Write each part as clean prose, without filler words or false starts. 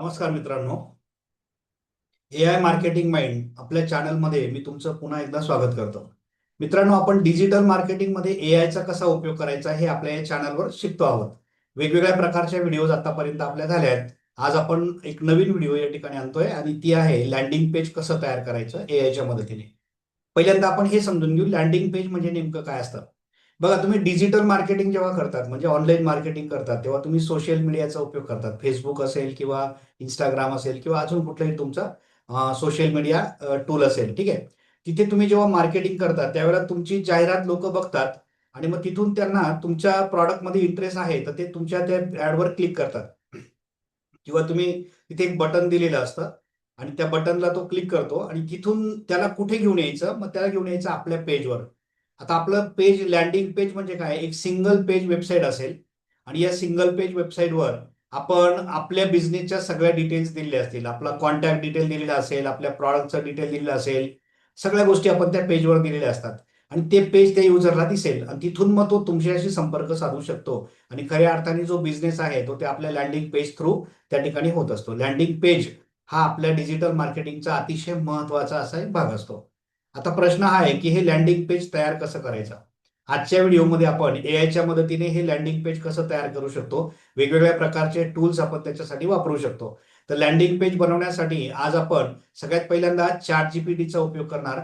नमस्कार मित्रांनो. AI marketing mind आपल्या चॅनलमध्ये मी तुमचं पुन्हा एकदा स्वागत करतो. मित्रांनो, आपण डिजिटल मार्केटिंगमध्ये एआयचा कसा उपयोग करायचा हे आपल्या या चॅनलवर शिकतो आहोत. वेगवेगळ्या प्रकारच्या व्हिडिओज आतापर्यंत आपल्या झाल्या आहेत. आज आपण एक नवीन व्हिडिओ या ठिकाणी आणतोय आणि ती आहे लँडिंग पेज कसं तयार करायचं एआयच्या मदतीने. पहिल्यांदा आपण हे समजून घेऊ लँडिंग पेज म्हणजे नेमकं काय असतं. बघा, तुम्ही डिजिटल मार्केटिंग जेव्हा करतात म्हणजे ऑनलाईन मार्केटिंग करतात तेव्हा तुम्ही सोशल मीडियाचा उपयोग करतात. फेसबुक असेल किंवा इंस्टाग्राम असेल किंवा अजून कुठलाही तुमचा सोशल मीडिया टूल असेल, ठीक आहे. तिथे तुम्ही जेव्हा मार्केटिंग करता त्यावेळेला तुमची जाहिरात लोक बघतात आणि मग तिथून त्यांना तुमच्या प्रॉडक्टमध्ये इंटरेस्ट आहे तर ते तुमच्या त्या ऍडवर क्लिक करतात किंवा तुम्ही तिथे एक बटन दिलेलं असतं आणि त्या बटनला तो क्लिक करतो आणि तिथून त्याला कुठे घेऊन यायचं, मग त्याला घेऊन यायचं आपल्या पेजवर. आता आपलं पेज लँडिंग पेज म्हणजे काय, एक सिंगल पेज वेबसाईट असेल आणि या सिंगल पेज वेबसाईटवर आपण आपल्या बिझनेसच्या सगळ्या डिटेल्स दिलेल्या असतील. आपला कॉन्टॅक्ट डिटेल दिलेला असेल, आपल्या प्रॉडक्टचं डिटेल दिलेलं असेल, सगळ्या गोष्टी आपण त्या पेजवर दिलेल्या असतात आणि ते पेज त्या युजरला दिसेल आणि तिथून मग तो तुमच्याशी संपर्क साधू शकतो आणि खऱ्या अर्थाने जो बिझनेस आहे तो ते आपल्या लँडिंग पेज थ्रू त्या ठिकाणी होत असतो. लँडिंग पेज हा आपल्या डिजिटल मार्केटिंगचा अतिशय महत्वाचा असा एक भाग असतो. आता प्रश्न हा आहे की हे लँडिंग पेज तयार कसं करायचं. आजच्या व्हिडिओमध्ये आपण एआयच्या मदतीने हे लँडिंग पेज कसं तयार करू शकतो, वेगवेगळ्या प्रकारचे टूल्स आपण त्याच्यासाठी वापरू शकतो. तर लँडिंग पेज बनवण्यासाठी आज आपण सगळ्यात पहिल्यांदा चॅट जीपीटीचा उपयोग करणार.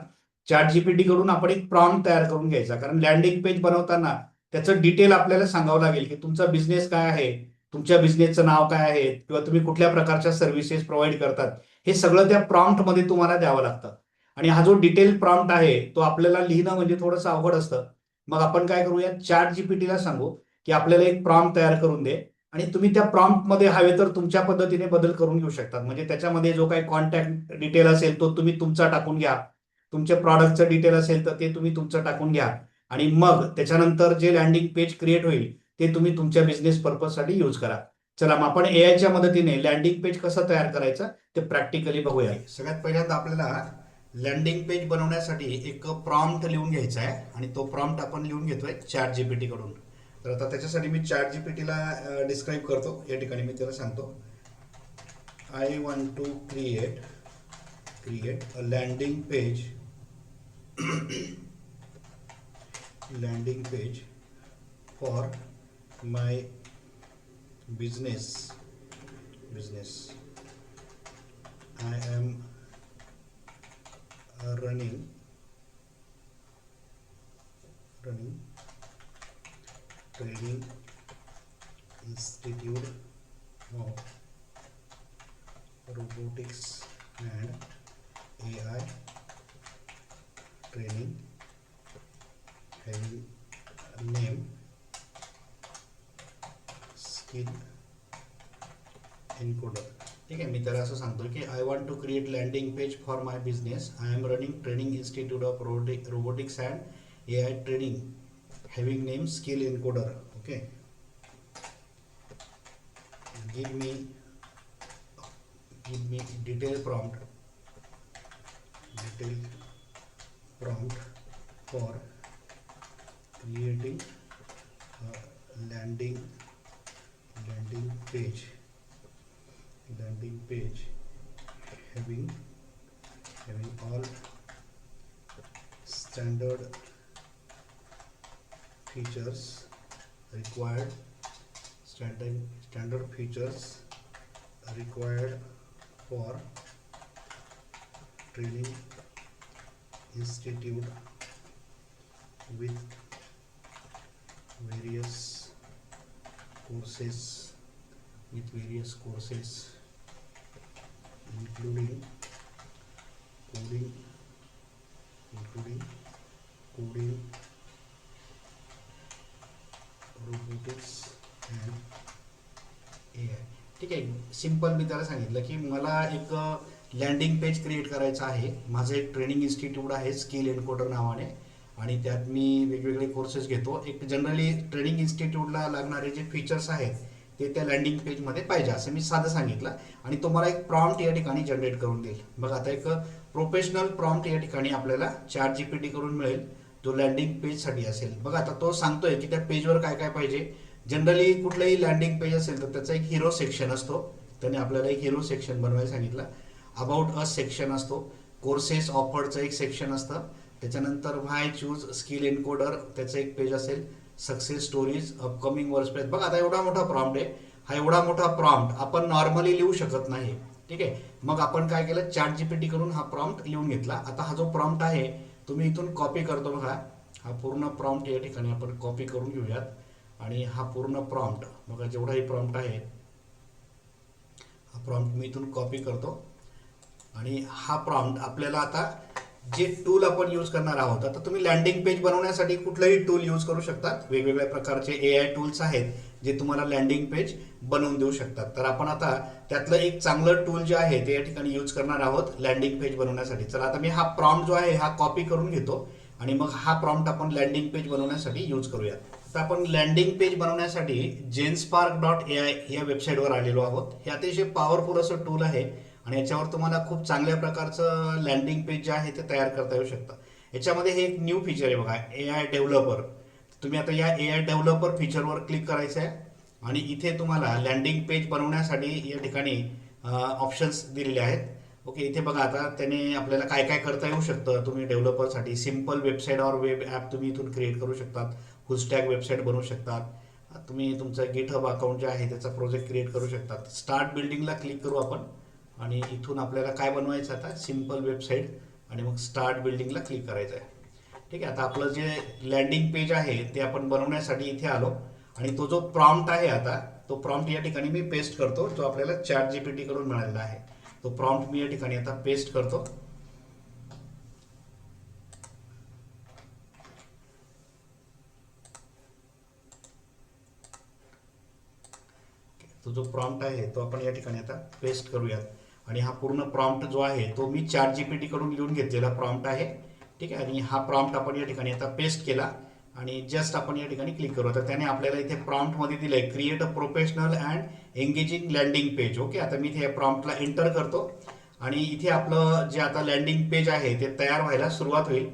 चॅट जीपीटी कडून आपण एक प्रॉम्प्ट तयार करून घ्यायचा, कारण लँडिंग पेज बनवताना त्याचं डिटेल आपल्याला सांगावं लागेल की तुमचा बिझनेस काय आहे, तुमच्या बिझनेसचं नाव काय आहे किंवा तुम्ही कुठल्या प्रकारच्या सर्व्हिसेस प्रोव्हाइड करतात, हे सगळं त्या प्रॉम्प्टमध्ये तुम्हाला द्यावं लागतं. आणि हा जो डिटेल प्रॉम्प्ट आहे तो आपल्याला लिहिणं म्हणजे थोडंसं अवघड असतं. मग आपण काय करूया, चॅट जीपीटीला सांगू की आपल्याला एक प्रॉम्प्ट तयार करून दे आणि तुम्ही त्या प्रॉम्प्टमध्ये हवे तर तुमच्या पद्धतीने बदल करून घेऊ शकतात. म्हणजे त्याच्यामध्ये जो काही कॉन्टॅक्ट डिटेल असेल तो तुम्ही तुमचा टाकून घ्या, तुमच्या प्रॉडक्टचं डिटेल असेल तर ते तुम्ही तुमचं टाकून घ्या आणि मग त्याच्यानंतर जे लँडिंग पेज क्रिएट होईल ते तुम्ही तुमच्या बिझनेस पर्पजसाठी यूज करा. चला, मग आपण एआयच्या मदतीने लँडिंग पेज कसं तयार करायचं ते प्रॅक्टिकली बघूया. सगळ्यात पहिल्यांदा आपल्याला लँडिंग पेज बनवण्यासाठी एक प्रॉम्प्ट लिहून घ्यायचा आहे आणि तो प्रॉम्प्ट आपण लिहून घेतोय चॅट जीपीटी कडून. तर आता त्याच्यासाठी मी चॅट जीपीटीला डिस्क्राईब करतो. या ठिकाणी मी त्याला सांगतो, I want to create a landing page for my business I am running training institute of robotics and AI training having name skill encoder. ठीक आहे, मी त्याला असं सांगतो की I want to create landing page for my business, I am running training institute of robotics and AI training having name skill encoder. Okay, give me detailed prompt for creating a landing page having all standard features required for training institute with various courses including coding robotics and AI. ठीक आहे, simple मी त्याला सांगितलं की मला एक landing page create करायचं आहे. माझं एक ट्रेनिंग इन्स्टिट्यूट आहे स्किल एन्कोडर नावाने आणि त्यात मी वेगवेगळे कोर्सेस घेतो. एक जनरली ट्रेनिंग इन्स्टिट्यूटला लागणारे जे फीचर्स आहेत ते त्या लँडिंग पेजमध्ये पाहिजे असं मी साधं सांगितलं आणि तो मला एक प्रॉम्प्ट या ठिकाणी जनरेट करून देईल. बघा, आता एक प्रोफेशनल प्रॉम्प्ट या ठिकाणी आपल्याला चॅट जीपीटी कडून मिळेल जो लँडिंग पेजसाठी असेल. बघा, आता तो सांगतोय की त्या पेजवर काय काय पाहिजे. जनरली कुठलंही लँडिंग पेज असेल तर त्याचा एक हिरो सेक्शन असतो त्याने आपल्याला एक हिरो सेक्शन बनवायला सांगितलं. अबाउट अस सेक्शन असतो, कोर्सेस ऑफर्डचं एक सेक्शन असतं, त्याच्यानंतर व्हाय चूज स्किल एन्कोडर त्याचं एक पेज असेल, सक्सेस स्टोरीज, अपकमिंग वर्कस्पेस. बघा आता एवढा मोठा प्रॉम्प्ट आहे. हा एवढा मोठा प्रॉम्प्ट आपण नॉर्मली लिहू शकत नाही. ठीक आहे, मग आपण काय केलं, चॅट जीपीटी करून हा प्रॉम्प्ट लिहून घेतला. आता हा जो प्रॉम्प्ट आहे तुम्ही इथून कॉपी करतो बघा, हा पूर्ण प्रॉम्प्ट या ठिकाणी आपण कॉपी करून घेऊयात. आणि हा पूर्ण प्रॉम्प्ट बघा, जेवढाही प्रॉम्प्ट आहे हा प्रॉम्प्ट मी इथून कॉपी करतो. आणि हा प्रॉम्प्ट आपल्याला आता जे टूल आपण यूज करणार आहोत, आता तुम्ही लँडिंग पेज बनवण्यासाठी कुठलंही टूल यूज करू शकतात. वेगवेगळ्या प्रकारचे AI टूल्स आहेत जे तुम्हाला लँडिंग पेज बनवून देऊ शकतात. तर आपण आता त्यातलं एक चांगलं टूल जे आहे ते या ठिकाणी यूज करणार आहोत लँडिंग पेज बनवण्यासाठी. चला आता मी हा प्रॉम्प्ट जो आहे हा कॉपी करून घेतो आणि मग हा प्रॉम्प्ट आपण लँडिंग पेज बनवण्यासाठी यूज करूया. आता आपण लँडिंग पेज बनवण्यासाठी genspark.ai या वेबसाईटवर आलेलो आहोत. हे अतिशय पॉवरफुल असं टूल आहे आणि याच्यावर तुम्हाला खूप चांगल्या प्रकारचं लँडिंग पेज जे आहे ते तयार करता येऊ शकतं. याच्यामध्ये हे एक न्यू फीचर आहे बघा, AI डेव्हलपर. तुम्ही आता या AI डेव्हलपर फीचरवर क्लिक करायचं आहे आणि इथे तुम्हाला लँडिंग पेज बनवण्यासाठी या ठिकाणी ऑप्शन्स दिलेले आहेत. ओके, इथे बघा आता त्याने आपल्याला काय काय करता येऊ शकतं. तुम्ही डेव्हलपरसाठी सिम्पल वेबसाईट और वेब ॲप तुम्ही इथून क्रिएट करू शकतात, फुल स्टॅक वेबसाईट बनवू शकतात, तुम्ही तुमचं गिटहब अकाउंट जे आहे त्याचा प्रोजेक्ट क्रिएट करू शकतात. स्टार्ट बिल्डिंगला क्लिक करू आपण आणि इथून आपल्याला काय बनवायचं आता, सिम्पल वेबसाईट, आणि मग स्टार्ट बिल्डिंगला क्लिक करायचं आहे. ठीक आहे, आता आपलं जे लँडिंग पेज आहे ते आपण बनवण्यासाठी इथे आलो आणि तो जो प्रॉम्प्ट आहे आता तो प्रॉम्प्ट या ठिकाणी मी पेस्ट करतो, जो आपल्याला चॅट जीपीटी कडून मिळालेला आहे. तो प्रॉम्प्ट मी या ठिकाणी आता पेस्ट करतो. तो जो प्रॉम्प्ट आहे तो आपण या ठिकाणी आता पेस्ट करूयात. आणि हा पूर्ण प्रॉम्प्ट जो आहे तो मी चॅट जीपीटी कडून लिहून घेतलेला प्रॉम्प्ट आहे. ठीक आहे, आणि हा प्रॉम्प्ट आपण या ठिकाणी आता पेस्ट केला आणि जस्ट आपण या ठिकाणी क्लिक करू. तर त्याने आपल्याला इथे प्रॉम्प्टमध्ये दिलंय create a professional and engaging landing page. Okay, आता मी इथे प्रॉम्प्टला एंटर करतो आणि इथे आपलं जे आता लँडिंग पेज आहे ते तयार व्हायला सुरुवात होईल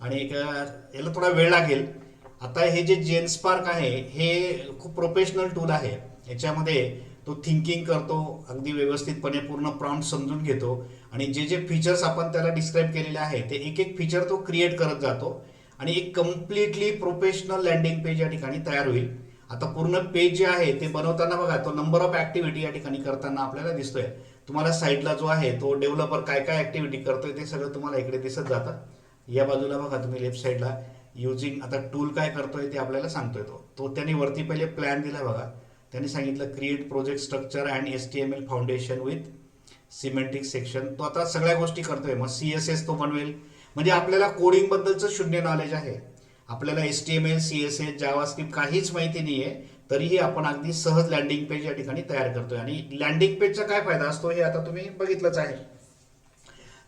आणि याला थोडा वेळ लागेल. आता हे जे जेनस्पार्क आहे हे खूप प्रोफेशनल टूल आहे. याच्यामध्ये तो थिंकिंग करतो, अगदी व्यवस्थितपणे पूर्ण प्रॉम्प्ट समजून घेतो आणि जे जे फीचर्स आपण त्याला डिस्क्राईब केलेले आहे ते एक एक फीचर तो क्रिएट करत जातो आणि एक कम्प्लिटली प्रोफेशनल लँडिंग पेज या ठिकाणी तयार होईल. आता पूर्ण पेज जे आहे ते बनवताना बघा, तो नंबर ऑफ ऍक्टिव्हिटी या ठिकाणी करताना आपल्याला दिसतोय. तुम्हाला साईडला जो आहे तो डेव्हलपर काय काय ऍक्टिव्हिटी करतोय ते सगळं तुम्हाला इकडे दिसत जातं. या बाजूला बघा तुम्ही लेफ्ट साईडला युजिंग, आता टूल काय करतोय ते आपल्याला सांगतोय. तो त्यांनी वरती पहिले प्लॅन दिला बघा, त्यांनी सांगितलं create project structure and HTML foundation with semantic section. तो आता सगळ्या गोष्टी करतोय. मग CSS तो बनवेल, म्हणजे आपल्याला कोडिंग बद्दलचं शून्य नॉलेज आहे. आपल्याला HTML CSS जावास्क्रिप्ट काहीच माहिती नाहीये, तरीही आपण अगदी सहज लँडिंग पेज या ठिकाणी तयार करतोय. आणि लँडिंग पेजचा काय फायदा असतो हे आता तुम्ही बघितलंच आहे.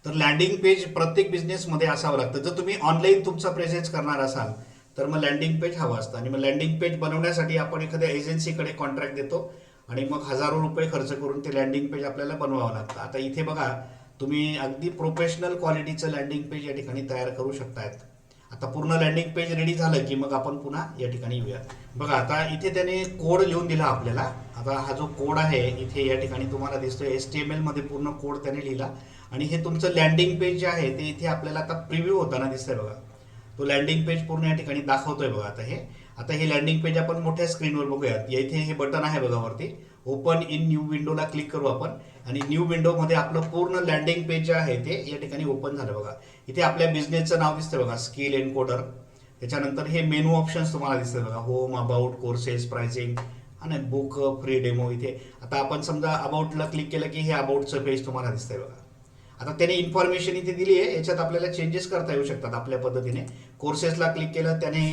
तर लँडिंग पेज प्रत्येक बिझनेसमध्ये असावं लागतं. जर तुम्ही ऑनलाईन तुमचा प्रेझेन्स करणार असाल तर मग लँडिंग पेज हवं असतं. आणि मग लँडिंग पेज बनवण्यासाठी आपण एखाद्या एजन्सीकडे कॉन्ट्रॅक्ट देतो आणि मग हजारो रुपये खर्च करून ते लँडिंग पेज आपल्याला बनवावं लागतं. आता इथे बघा तुम्ही अगदी प्रोफेशनल क्वालिटीचं लँडिंग पेज या ठिकाणी तयार करू शकतायत. आता पूर्ण लँडिंग पेज रेडी झालं की मग आपण पुन्हा या ठिकाणी येऊया. बघा आता इथे त्याने कोड लिहून दिला आपल्याला. आता हा जो कोड आहे इथे या ठिकाणी तुम्हाला दिसतोय, HTML मध्ये पूर्ण कोड त्याने लिहिला आणि हे तुमचं लँडिंग पेज जे आहे ते इथे आपल्याला आता प्रिव्ह्यू होताना दिसतंय बघा. तो लँडिंग पेज पूर्ण या ठिकाणी दाखवतोय बघा. आता हे लँडिंग पेज आपण मोठ्या स्क्रीनवर बघूयात. इथे हे बटन आहे बघा वरती, ओपन इन न्यू विंडोला क्लिक करू आपण आणि न्यू विंडोमध्ये आपलं पूर्ण लँडिंग पेज जे आहे ते या ठिकाणी ओपन झालं बघा. इथे आपल्या बिझनेसचं नाव दिसतंय बघा, स्किल एन्कोडर. त्याच्यानंतर हे मेनू ऑप्शन्स तुम्हाला दिसतंय बघा, होम, अबाउट, कोर्सेस, प्राइसिंग आणि बुक, फ्री डेमो. इथे आता आपण समजा अबाउटला क्लिक केलं की हे अबाउटचं पेज तुम्हाला दिसतंय बघा. आता त्याने इन्फॉर्मेशन इथे दिली आहे, याच्यात आपल्याला चेंजेस करता येऊ शकतात आपल्या पद्धतीने. कोर्सेसला क्लिक केलं त्याने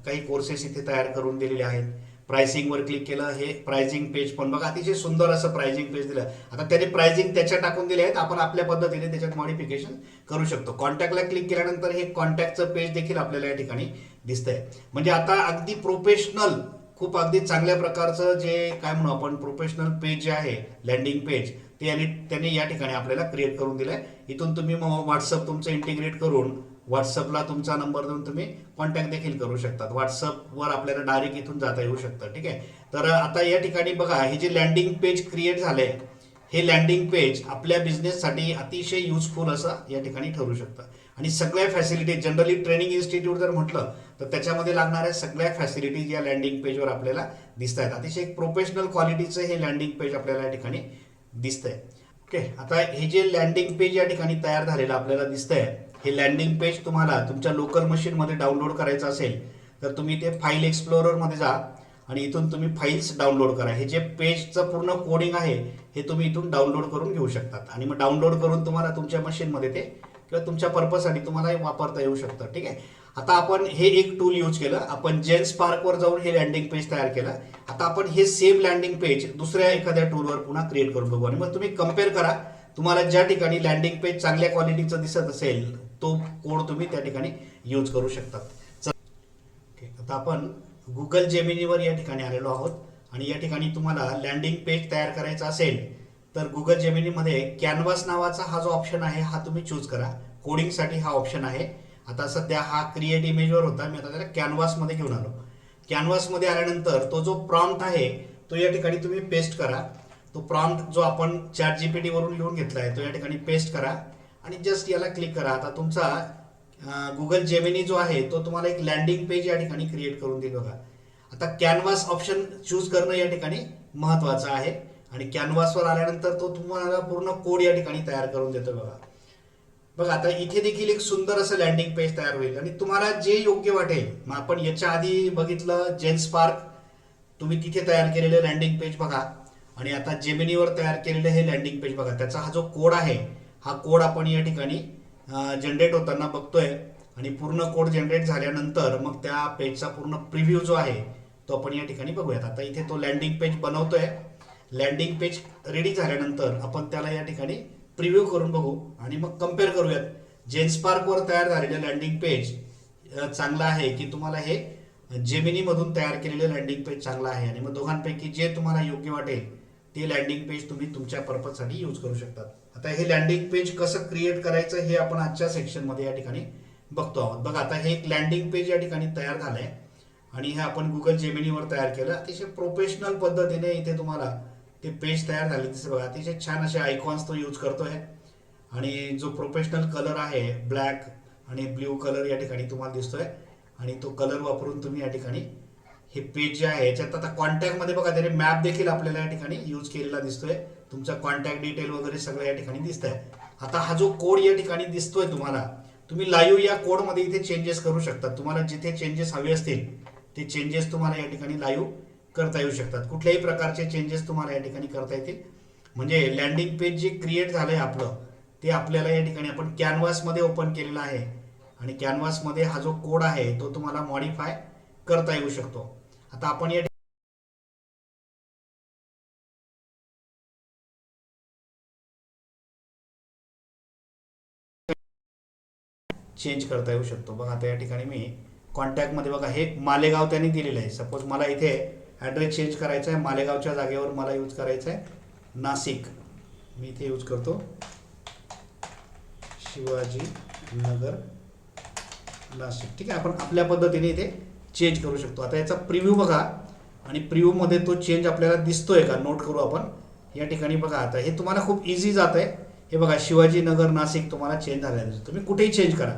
काही कोर्सेस इथे तयार करून दिलेले आहेत. प्राइसिंगवर क्लिक केलं, हे प्राइसिंग पेज पण बघा अतिशय सुंदर असं प्राइसिंग पेज दिलं. आता त्याने प्राइसिंग त्याच्या टाकून दिले आहेत, आपण आपल्या पद्धतीने त्याच्यात मॉडिफिकेशन करू शकतो. कॉन्टॅक्टला क्लिक केल्यानंतर हे कॉन्टॅक्टचं पेज देखील आपल्याला या ठिकाणी दिसतंय. म्हणजे आता अगदी प्रोफेशनल, खूप अगदी चांगल्या प्रकारचं जे काय म्हणू आपण प्रोफेशनल पेज जे आहे लँडिंग पेज ते त्याने या ठिकाणी आपल्याला क्रिएट करून दिलंय. इथून तुम्ही मग व्हॉट्सअप तुमचं इंटिग्रेट करून व्हॉट्सअपला तुमचा नंबर देऊन तुम्ही कॉन्टॅक्ट देखील करू शकतात. व्हॉट्सअपवर आपल्याला डायरेक्ट इथून जाता येऊ शकतं. ठीक आहे. तर आता या ठिकाणी बघा, हे जे लँडिंग पेज क्रिएट झालंय, हे लँडिंग पेज आपल्या बिझनेससाठी अतिशय युजफुल असं या ठिकाणी ठरू शकतं. आणि सगळ्या फॅसिलिटी, जनरली ट्रेनिंग इन्स्टिट्यूट जर म्हटलं तर त्याच्यामध्ये लागणाऱ्या सगळ्या फॅसिलिटीज या लँडिंग पेजवर आपल्याला दिसत आहेत. अतिशय प्रोफेशनल क्वालिटीचं हे लँडिंग पेज आपल्याला या ठिकाणी दिसतंय. ओके. आता हे जे लँडिंग पेज या ठिकाणी तयार झालेलं आपल्याला दिसतंय, हे लँडिंग पेज तुम्हाला तुमच्या लोकल मशीनमध्ये डाउनलोड करायचं असेल तर तुम्ही ते फाईल एक्सप्लोररमध्ये जा आणि इथून तुम्ही फाईल्स डाउनलोड करा. हे जे पेजचं पूर्ण कोडिंग आहे हे तुम्ही इथून डाउनलोड करून घेऊ शकतात आणि मग डाउनलोड करून तुम्हाला तुमच्या मशीनमध्ये ते किंवा तुमच्या पर्पजसाठी तुम्हाला वापरता येऊ शकतं. ठीक आहे. आता आपण हे एक टूल यूज केलं, आपण जेन्सपार्कवर जाऊन हे लँडिंग पेज तयार केलं. आता आपण हे सेम लँडिंग पेज दुसऱ्या एखाद्या टूलवर पुन्हा क्रिएट करून बघू आणि मग तुम्ही कम्पेअर करा. तुम्हाला ज्या ठिकाणी लँडिंग पेज चांगल्या क्वालिटीचं दिसत असेल तो कोड तुम्ही त्या ठिकाणी यूज करू शकतात. आता आपण गुगल जेमिनीवर या ठिकाणी आलेलो आहोत आणि या ठिकाणी तुम्हाला लँडिंग पेज तयार करायचं असेल तर गुगल जेमिनीमध्ये कॅनव्हास नावाचा हा जो ऑप्शन आहे हा तुम्ही चूज करा. कोडिंगसाठी हा ऑप्शन आहे. आता सध्या हा क्रिएट इमेजवर होता, मी आता त्याला कॅनव्हासमध्ये घेऊन आलो. कॅनव्हासमध्ये आल्यानंतर तो जो प्रॉम्प्ट आहे तो या ठिकाणी तुम्ही पेस्ट करा. तो प्रॉम्प्ट जो आपण ChatGPT वरून लिहून घेतला आहे तो या ठिकाणी पेस्ट करा आणि जस्ट याला क्लिक करा. आता तुमचा गुगल जेमिनी जो आहे तो तुम्हाला एक लँडिंग पेज या ठिकाणी क्रिएट करून देईल बघा. आता कॅनव्हास ऑप्शन चूज करणं या ठिकाणी महत्वाचं आहे आणि कॅनव्हासवर आल्यानंतर तो तुम्हाला पूर्ण कोड या ठिकाणी तयार करून देतो बघा. बघा आता इथे देखील एक सुंदर असं लँडिंग पेज तयार होईल आणि तुम्हाला जे योग्य वाटेल. मग आपण याच्या आधी बघितलं जेन्सपार्क, तुम्ही तिथे तयार केलेलं लँडिंग पेज बघा आणि आता जेमिनीवर तयार केलेलं हे लँडिंग पेज बघा. त्याचा हा जो कोड आहे हा कोड आपण या ठिकाणी जनरेट होताना बघतोय आणि पूर्ण कोड जनरेट झाल्यानंतर मग त्या पेजचा पूर्ण प्रिव्ह्यू जो आहे तो आपण या ठिकाणी बघूयात. आता इथे तो लँडिंग पेज बनवतोय. लँडिंग पेज रेडी झाल्यानंतर आपण त्याला या ठिकाणी प्रिव्ह्यू करून बघू आणि मग कम्पेअर करूयात. जेन्सपार्कवर तयार झालेलं लँडिंग पेज चांगलं आहे की तुम्हाला हे जेमिनीमधून तयार केलेलं लँडिंग पेज चांगलं आहे आणि मग दोघांपैकी जे तुम्हाला योग्य वाटेल ते लँडिंग पेज तुम्ही तुमच्या पर्पजसाठी यूज करू शकतात. आता हे लँडिंग पेज कसं क्रिएट करायचं हे आपण आजच्या सेक्शनमध्ये या ठिकाणी बघतो आहोत. बघा आता हे एक लँडिंग पेज या ठिकाणी तयार झालंय आणि हे आपण गुगल जेमिनीवर तयार केलं. अतिशय प्रोफेशनल पद्धतीने इथे तुम्हाला ते पेज तयार झाले दिसते बघा. अतिशय छान असे आयकॉन्स तो यूज करतोय आणि जो प्रोफेशनल कलर आहे ब्लॅक आणि ब्ल्यू कलर या ठिकाणी तुम्हाला दिसतोय आणि तो कलर वापरून तुम्ही या ठिकाणी हे पेज जे आहे याच्यात आता कॉन्टॅक्टमध्ये बघा त्याने मॅप देखील आपल्याला या ठिकाणी यूज केलेला दिसतोय. तुमचा कॉन्टॅक्ट डिटेल वगैरे सगळं या ठिकाणी दिसत आहे. आता हा जो कोड या ठिकाणी दिसतोय तुम्हाला, तुम्ही लाईव्ह या कोडमध्ये इथे चेंजेस करू शकता. तुम्हाला जिथे चेंजेस हवे असतील ते चेंजेस तुम्हाला या ठिकाणी लाईव्ह करता येऊ शकतात. कुठल्याही प्रकारचे चेंजेस तुम्हाला या ठिकाणी करता येतील. म्हणजे लँडिंग पेज जे क्रिएट झालंय आपलं ते आपल्याला या ठिकाणी आपण कॅनव्हासमध्ये ओपन केलेलं आहे आणि कॅनव्हासमध्ये हा जो कोड आहे तो तुम्हाला मॉडिफाय करता येऊ शकतो. आता आपण या चेंज करता येऊ शकतो. बघा आता या ठिकाणी मी कॉन्टॅक्टमध्ये बघा हे मालेगाव त्यांनी दिलेलं आहे. सपोज मला इथे ॲड्रेस चेंज करायचा आहे, मालेगावच्या जागेवर मला यूज करायचं आहे नाशिक. मी इथे यूज करतो शिवाजी नगर नाशिक. ठीक आहे. आपण आपल्या पद्धतीने इथे चेंज करू शकतो. आता याचा प्रिव्ह्यू बघा आणि प्रिव्ह्यूमध्ये तो चेंज आपल्याला दिसतोय का नोट करू आपण या ठिकाणी. बघा आता हे तुम्हाला खूप इझी जात आहे. हे बघा शिवाजीनगर नाशिक तुम्हाला चेंज झालेलं दिसतं. तुम्ही कुठेही चेंज करा,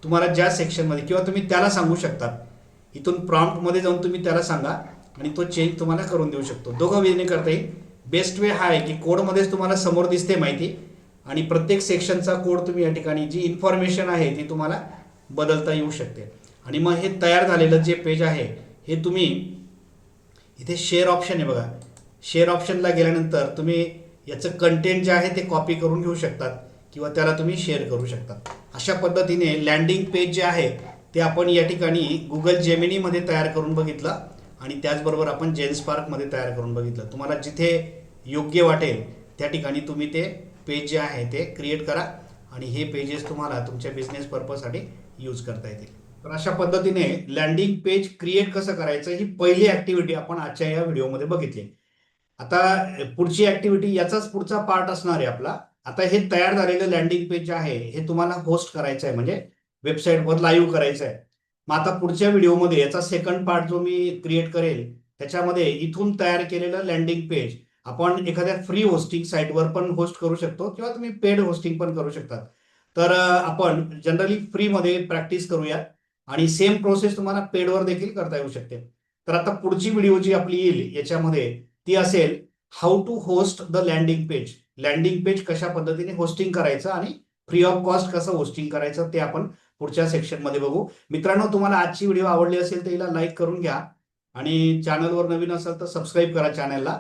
तुम्हाला ज्या सेक्शनमध्ये, किंवा तुम्ही त्याला सांगू शकतात इथून प्रॉम्प्टमध्ये जाऊन तुम्ही त्याला सांगा आणि तो चेंज तुम्हाला करून देऊ शकतो. दोघं वेळेने करता येईल. बेस्ट वे हा आहे की कोडमध्येच तुम्हाला समोर दिसते माहिती आणि प्रत्येक सेक्शनचा कोड तुम्ही या ठिकाणी जी इन्फॉर्मेशन आहे ती तुम्हाला बदलता येऊ शकते. आणि मग हे तयार झालेलं जे पेज आहे हे तुम्ही इथे शेअर ऑप्शन आहे बघा. शेअर ऑप्शनला गेल्यानंतर तुम्ही याचं कंटेंट जे आहे ते कॉपी करून घेऊ शकतात किंवा त्याला तुम्ही शेअर करू शकतात. अशा पद्धतीने लँडिंग पेज जे आहे ते आपण या ठिकाणी गुगल जेमिनीमध्ये तयार करून बघितलं आणि त्याचबरोबर आपण जेन्सपार्कमध्ये तयार करून बघितलं. तुम्हाला जिथे योग्य वाटेल त्या ठिकाणी तुम्ही ते पेज जे आहे ते क्रिएट करा आणि हे पेजेस तुम्हाला तुमच्या बिझनेस पर्पजसाठी यूज करता येतील. तर अशा पद्धतीने लँडिंग पेज क्रिएट कसं करायचं ही पहिली ॲक्टिव्हिटी आपण आजच्या या व्हिडिओमध्ये बघितली. आता पुढची ॲक्टिव्हिटी याचाच पुढचा पार्ट असणार आहे आपला. आता हे तयार झालेलं लँडिंग पेज जे आहे हे तुम्हाला होस्ट करायचं आहे. म्हणजे वेबसाईटवर लाईव्ह करायचं आहे. मग आता पुढच्या व्हिडिओमध्ये याचा सेकंड पार्ट जो मी क्रिएट करेल त्याच्यामध्ये इथून तयार केलेलं लँडिंग पेज आपण एखाद्या फ्री होस्टिंग साईटवर पण होस्ट करू शकतो किंवा तुम्ही पेड होस्टिंग पण करू शकता. तर आपण जनरली फ्रीमध्ये प्रॅक्टिस करूया आणि सेम प्रोसेस तुम्हाला पेडवर देखील करता येऊ शकते. तर आता पुढची व्हिडिओ जी आपली येईल याच्यामध्ये ती असेल how to host the landing page. Landing page कशा पद्धतीने होस्टिंग करायचं आणि फ्री ऑफ कॉस्ट कसं होस्टिंग करायचं ते आपण पुढच्या सेक्शनमध्ये बघू. मित्रांनो, तुम्हाला आजची व्हिडिओ आवडली असेल तर हिला लाईक करून घ्या आणि चॅनलवर नवीन असाल तर सबस्क्राईब करा चॅनलला.